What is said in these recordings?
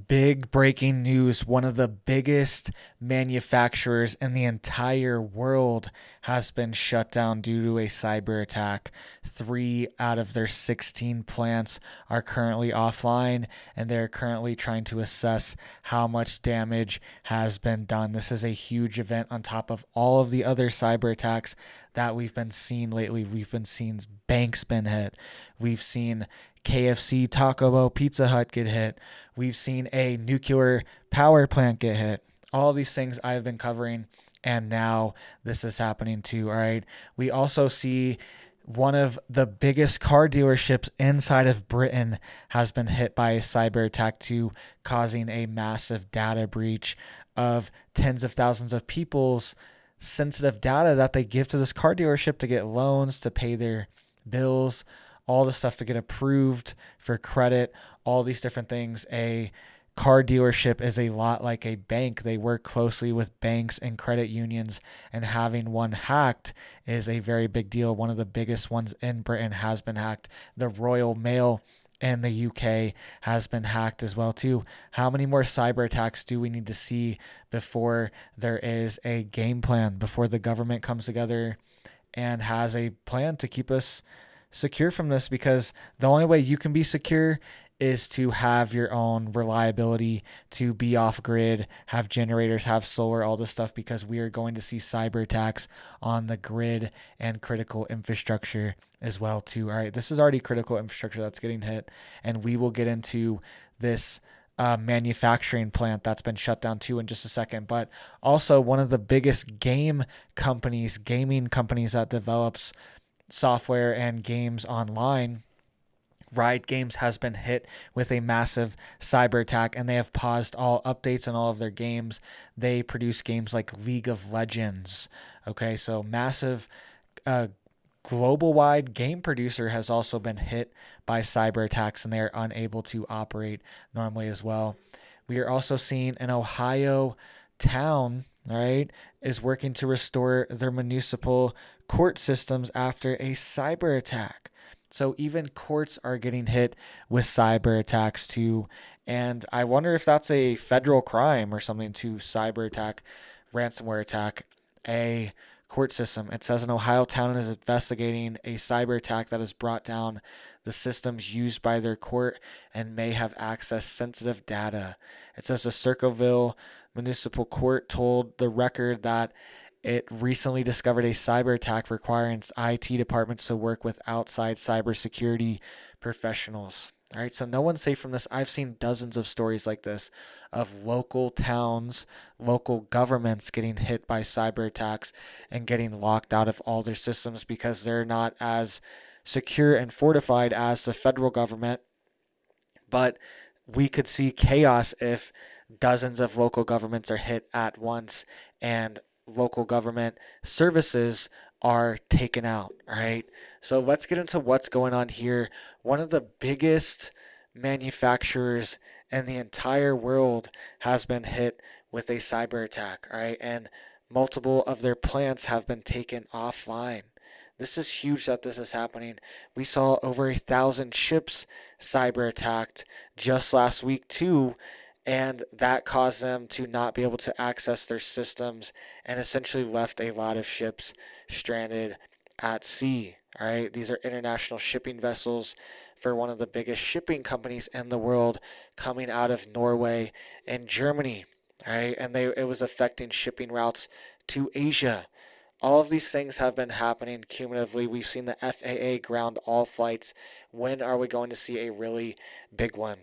Big breaking news. One of the biggest manufacturers in the entire world has been shut down due to a cyber attack. 3 out of their 16 plants are currently offline, and they're currently trying to assess how much damage has been done. This is a huge event on top of all of the other cyber attacks that we've been seeing lately. We've been seeing banks been hit. We've seen KFC, Taco Bell, Pizza Hut get hit. We've seen a nuclear power plant get hit. All of these things I've been covering, and now this is happening too. All right. We also see one of the biggest car dealerships inside of Britain has been hit by a cyber attack too, causing a massive data breach of tens of thousands of people's sensitive data that they give to this car dealership to get loans, to pay their bills, all the stuff to get approved for credit, all these different things. A car dealership is a lot like a bank. They work closely with banks and credit unions, and having one hacked is a very big deal. One of the biggest ones in Britain has been hacked. The Royal Mail in the UK has been hacked as well too. How many more cyber attacks do we need to see before there is a game plan, before the government comes together and has a plan to keep us secure from this? Because the only way you can be secure is to have your own reliability, to be off grid, have generators, have solar, all this stuff, because we are going to see cyber attacks on the grid and critical infrastructure as well too. All right, this is already critical infrastructure that's getting hit, and we will get into this manufacturing plant that's been shut down too in just a second. But also one of the biggest gaming companies that develops software and games online, Riot Games, has been hit with a massive cyber attack, and they have paused all updates on all of their games. They produce games like League of Legends. Okay, so massive global wide game producer has also been hit by cyber attacks, and they are unable to operate normally as well. We are also seeing an Ohio town, right, is working to restore their municipal court systems after a cyber attack. So even courts are getting hit with cyber attacks too. And I wonder if that's a federal crime or something to cyber attack, ransomware attack a court system. It says an Ohio town is investigating a cyber attack that has brought down the systems used by their court and may have accessed sensitive data. It says the Circleville Municipal Court told the Record that it recently discovered a cyber attack requiring its IT departments to work with outside cybersecurity professionals. All right, so no one's safe from this. I've seen dozens of stories like this of local towns, local governments getting hit by cyber attacks and getting locked out of all their systems because they're not as secure and fortified as the federal government. But we could see chaos if dozens of local governments are hit at once and local government services are taken out. All right. So let's get into what's going on here. One of the biggest manufacturers in the entire world has been hit with a cyber attack. All right. And multiple of their plants have been taken offline. This is huge that this is happening. We saw over 1,000 ships cyber attacked just last week too, and that caused them to not be able to access their systems and essentially left a lot of ships stranded at sea. All right, these are international shipping vessels for one of the biggest shipping companies in the world coming out of Norway and Germany. All right, and it was affecting shipping routes to Asia. All of these things have been happening cumulatively. We've seen the FAA ground all flights. When are we going to see a really big one?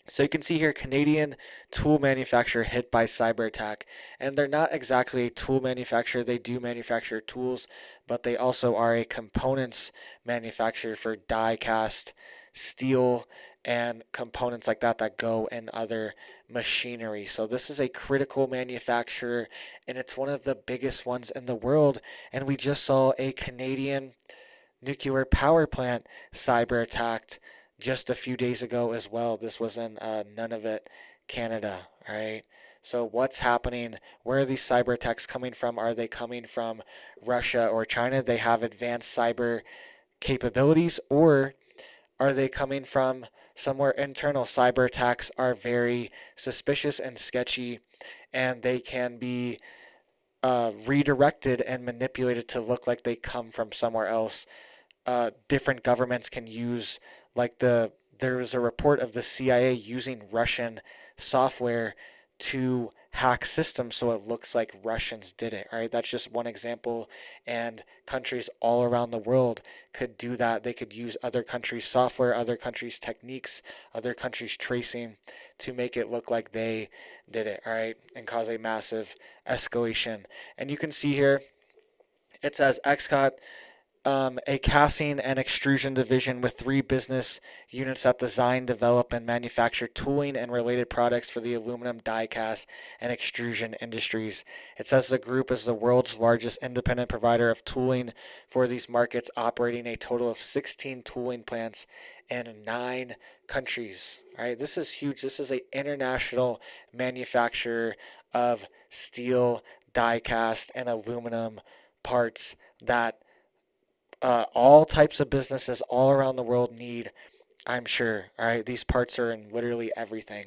So you can see here, Canadian tool manufacturer hit by cyber attack. And they're not exactly a tool manufacturer. They do manufacture tools, but they also are a components manufacturer for die cast steel and components like that that go in other machinery. So this is a critical manufacturer, and it's one of the biggest ones in the world. And we just saw a Canadian nuclear power plant cyber attacked just a few days ago as well. This was in Nunavut, Canada. All right. So what's happening? Where are these cyber attacks coming from? Are they coming from Russia or China? They have advanced cyber capabilities, or are they coming from somewhere internal. Cyber attacks are very suspicious and sketchy, and they can be redirected and manipulated to look like they come from somewhere else. Different governments can use, like there was a report of the CIA using Russian software to hack systems so it looks like Russians did it. All right, that's just one example, and countries all around the world could do that. They could use other countries' software, other countries' techniques, other countries' tracing to make it look like they did it. All right, and cause a massive escalation. And you can see here it says Exco, a casting and extrusion division with 3 business units that design, develop, and manufacture tooling and related products for the aluminum die cast and extrusion industries. It says the group is the world's largest independent provider of tooling for these markets, operating a total of 16 tooling plants in 9 countries. All right, this is huge. This is an international manufacturer of steel, die cast, and aluminum parts that all types of businesses all around the world need, I'm sure. All right, these parts are in literally everything.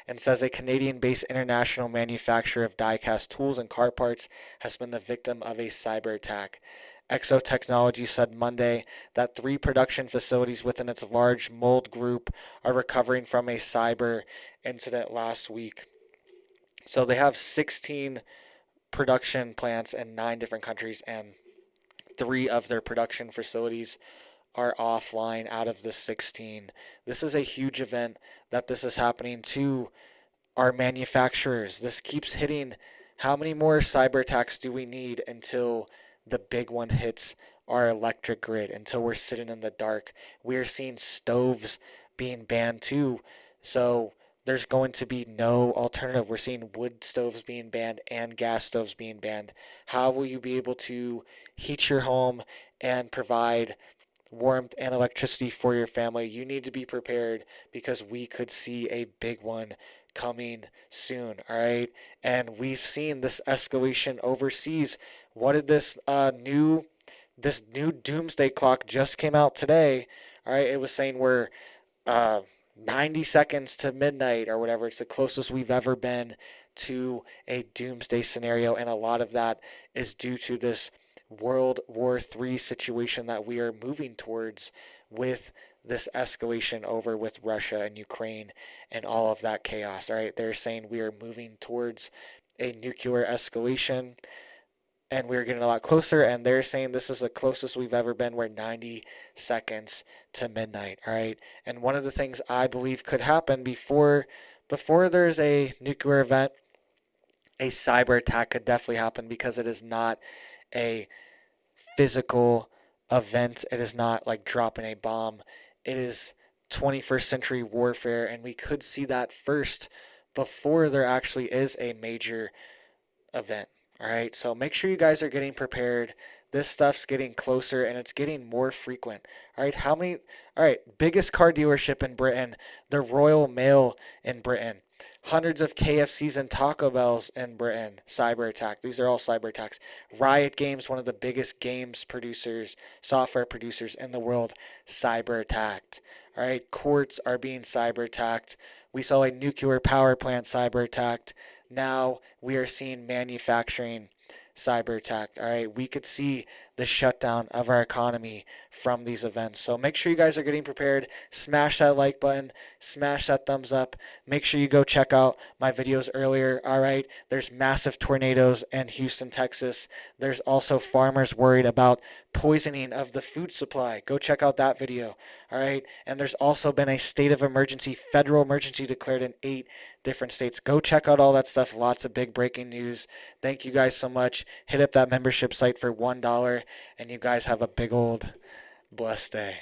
And says a Canadian-based international manufacturer of die-cast tools and car parts has been the victim of a cyber attack. Exco Technologies said Monday that 3 production facilities within its large mold group are recovering from a cyber incident last week. So they have 16 production plants in 9 different countries, and 3 of their production facilities are offline out of the 16. This is a huge event that this is happening to our manufacturers. This keeps hitting. How many more cyber attacks do we need until the big one hits our electric grid, until we're sitting in the dark? We're seeing stoves being banned too. So there's going to be no alternative. We're seeing wood stoves being banned and gas stoves being banned. How will you be able to heat your home and provide warmth and electricity for your family? You need to be prepared, because we could see a big one coming soon. All right, and we've seen this escalation overseas. What did this new doomsday clock just came out today? All right, it was saying we're 90 seconds to midnight or whatever. It's the closest we've ever been to a doomsday scenario, and a lot of that is due to this World War III situation that we are moving towards with this escalation over with Russia and Ukraine and all of that chaos. All right, they're saying we are moving towards a nuclear escalation, and we're getting a lot closer, and they're saying this is the closest we've ever been. We're 90 seconds to midnight. All right, and one of the things I believe could happen before there's a nuclear event, a cyber attack could definitely happen, because it is not a physical event. It is not like dropping a bomb. It is 21st century warfare, and we could see that first before there actually is a major event. All right, so make sure you guys are getting prepared. This stuff's getting closer, and it's getting more frequent. All right, all right, biggest car dealership in Britain, the Royal Mail in Britain. Hundreds of KFCs and Taco Bells in Britain, cyber attack. These are all cyber attacks. Riot Games, one of the biggest games producers, software producers in the world, cyber attacked. All right, courts are being cyber attacked. We saw a nuclear power plant cyber attacked. Now we are seeing manufacturing cyber attacked. All right, we could see the shutdown of our economy from these events. So make sure you guys are getting prepared. Smash that like button, smash that thumbs up. Make sure you go check out my videos earlier. All right, there's massive tornadoes in Houston, Texas. There's also farmers worried about poisoning of the food supply. Go check out that video. All right, and there's also been a state of emergency, federal emergency declared in 8 different states. Go check out all that stuff. Lots of big breaking news. Thank you guys so much. Hit up that membership site for $1, and you guys have a big old blessed day.